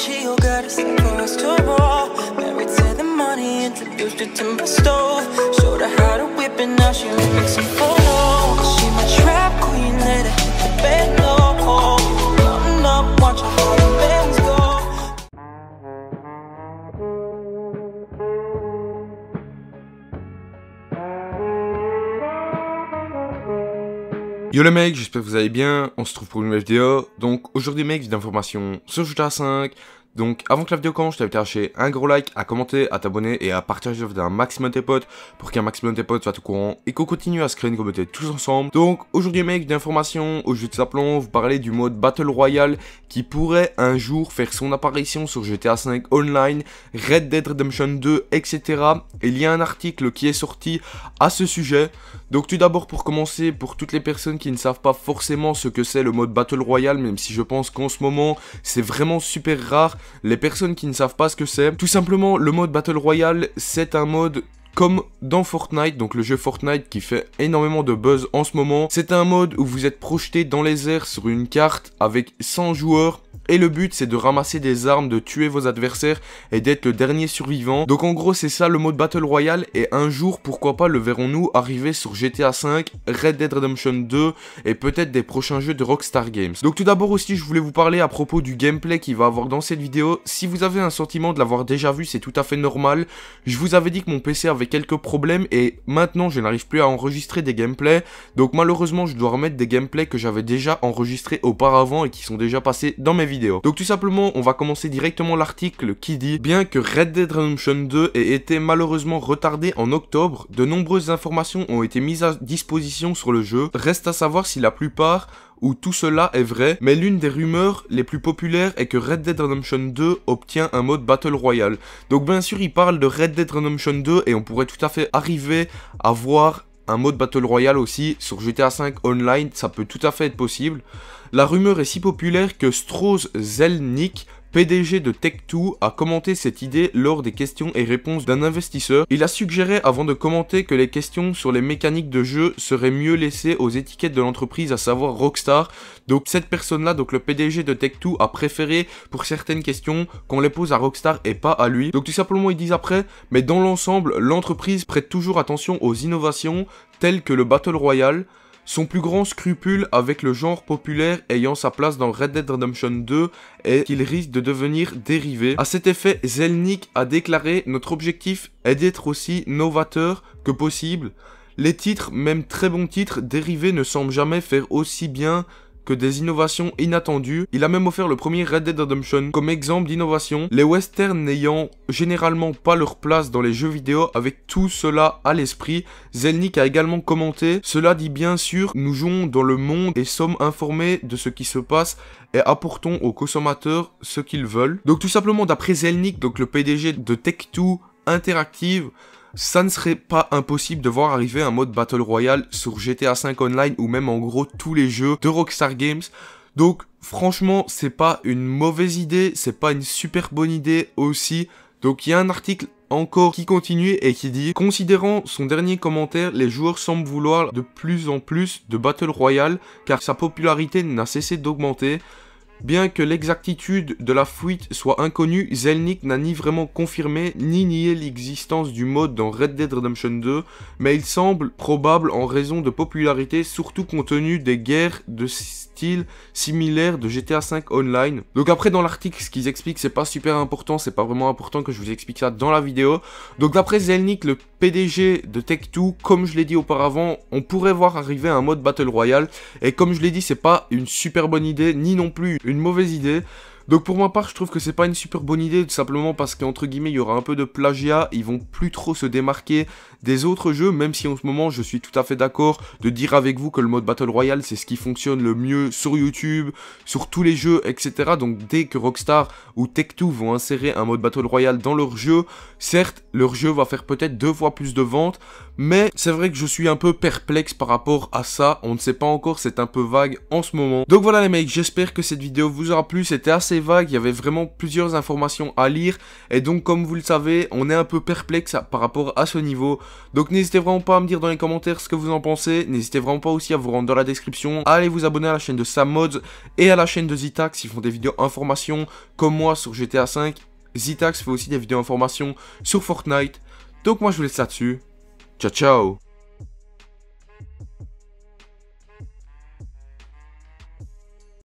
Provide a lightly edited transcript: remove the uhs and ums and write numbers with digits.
Geo got us like for us to roll. Married to the money, introduced her to my stove. Showed her how to whip and now she makes some photos. She my trap queen, let her hit the bed low. Counting up, watch her how the bands go. Yo les mecs, j'espère que vous allez bien, on se trouve pour une nouvelle vidéo. Donc aujourd'hui mec, d'informations sur GTA 5. Donc avant que la vidéo commence, je t'invite à lâcher un gros like, à commenter, à t'abonner et à partager d'un maximum de tes potes pour qu'un maximum de tes potes soient au courant et qu'on continue à se créer une communauté tous ensemble. Donc aujourd'hui mec, d'informations, aujourd'hui tout simplement vous parler du mode Battle Royale qui pourrait un jour faire son apparition sur GTA 5 Online, Red Dead Redemption 2, etc. Et il y a un article qui est sorti à ce sujet. Donc tout d'abord pour commencer, pour toutes les personnes qui ne savent pas forcément ce que c'est le mode Battle Royale, même si je pense qu'en ce moment c'est vraiment super rare, les personnes qui ne savent pas ce que c'est, tout simplement le mode Battle Royale c'est un mode comme dans Fortnite, donc le jeu Fortnite qui fait énormément de buzz en ce moment. C'est un mode où vous êtes projeté dans les airs sur une carte avec 100 joueurs. Et le but c'est de ramasser des armes, de tuer vos adversaires et d'être le dernier survivant. Donc en gros c'est ça le mode Battle Royale. Et un jour pourquoi pas le verrons-nous arriver sur GTA 5, Red Dead Redemption 2 et peut-être des prochains jeux de Rockstar Games. Donc tout d'abord aussi je voulais vous parler à propos du gameplay qu'il va avoir dans cette vidéo. Si vous avez un sentiment de l'avoir déjà vu, c'est tout à fait normal. Je vous avais dit que mon PC avait quelques problèmes et maintenant je n'arrive plus à enregistrer des gameplays. Donc malheureusement je dois remettre des gameplays que j'avais déjà enregistrés auparavant et qui sont déjà passés dans mes vidéos. Donc tout simplement on va commencer directement l'article qui dit: bien que Red Dead Redemption 2 ait été malheureusement retardé en octobre, de nombreuses informations ont été mises à disposition sur le jeu. Reste à savoir si la plupart ou tout cela est vrai, mais l'une des rumeurs les plus populaires est que Red Dead Redemption 2 obtient un mode Battle Royale. Donc bien sûr il parle de Red Dead Redemption 2 et on pourrait tout à fait arriver à voir un mode Battle Royale aussi sur GTA 5 Online, ça peut tout à fait être possible. La rumeur est si populaire que Strauss Zelnick, PDG de Tech2, a commenté cette idée lors des questions et réponses d'un investisseur. Il a suggéré avant de commenter que les questions sur les mécaniques de jeu seraient mieux laissées aux étiquettes de l'entreprise, à savoir Rockstar. Donc cette personne-là, donc le PDG de Tech2, a préféré pour certaines questions qu'on les pose à Rockstar et pas à lui. Donc tout simplement ils disent après, mais dans l'ensemble, l'entreprise prête toujours attention aux innovations telles que le Battle Royale. Son plus grand scrupule avec le genre populaire ayant sa place dans Red Dead Redemption 2 est qu'il risque de devenir dérivé. À cet effet, Zelnick a déclaré: notre objectif est d'être aussi novateur que possible. Les titres, même très bons titres, dérivés ne semblent jamais faire aussi bien que des innovations inattendues. Il a même offert le premier Red Dead Redemption comme exemple d'innovation, les westerns n'ayant généralement pas leur place dans les jeux vidéo. Avec tout cela à l'esprit, Zelnick a également commenté: cela dit bien sûr, nous jouons dans le monde et sommes informés de ce qui se passe et apportons aux consommateurs ce qu'ils veulent. Donc tout simplement d'après Zelnick, donc le PDG de Tech2 Interactive, ça ne serait pas impossible de voir arriver un mode Battle Royale sur GTA 5 Online ou même en gros tous les jeux de Rockstar Games. Donc franchement c'est pas une mauvaise idée, c'est pas une super bonne idée aussi. Donc il y a un article encore qui continue et qui dit: considérant son dernier commentaire, les joueurs semblent vouloir de plus en plus de Battle Royale car sa popularité n'a cessé d'augmenter. Bien que l'exactitude de la fuite soit inconnue, Zelnick n'a ni vraiment confirmé ni nié l'existence du mode dans Red Dead Redemption 2, mais il semble probable en raison de popularité, surtout compte tenu des guerres de style similaire de GTA 5 Online. Donc après dans l'article ce qu'ils expliquent c'est pas super important, c'est pas vraiment important que je vous explique ça dans la vidéo. Donc d'après Zelnick, le PDG de Tech2, comme je l'ai dit auparavant, on pourrait voir arriver un mode Battle Royale. Et comme je l'ai dit, c'est pas une super bonne idée, ni non plus une mauvaise idée. Donc pour ma part je trouve que c'est pas une super bonne idée, tout simplement parce qu'entre guillemets il y aura un peu de plagiat, ils vont plus trop se démarquer des autres jeux, même si en ce moment je suis tout à fait d'accord de dire avec vous que le mode Battle Royale c'est ce qui fonctionne le mieux sur YouTube, sur tous les jeux, etc. Donc dès que Rockstar ou Tech2 vont insérer un mode Battle Royale dans leur jeu, certes leur jeu va faire peut-être 2 fois plus de ventes, mais c'est vrai que je suis un peu perplexe par rapport à ça, on ne sait pas encore, c'est un peu vague en ce moment. Donc voilà les mecs, j'espère que cette vidéo vous aura plu, c'était assez assez vague, il y avait vraiment plusieurs informations à lire, et donc comme vous le savez, on est un peu perplexe par rapport à ce niveau. Donc n'hésitez vraiment pas à me dire dans les commentaires ce que vous en pensez, n'hésitez vraiment pas aussi à vous rendre dans la description, à aller vous abonner à la chaîne de Sam Mods et à la chaîne de Zitax, ils font des vidéos informations comme moi sur GTA 5. Zitax fait aussi des vidéos informations sur Fortnite. Donc moi je vous laisse là-dessus. Ciao ciao.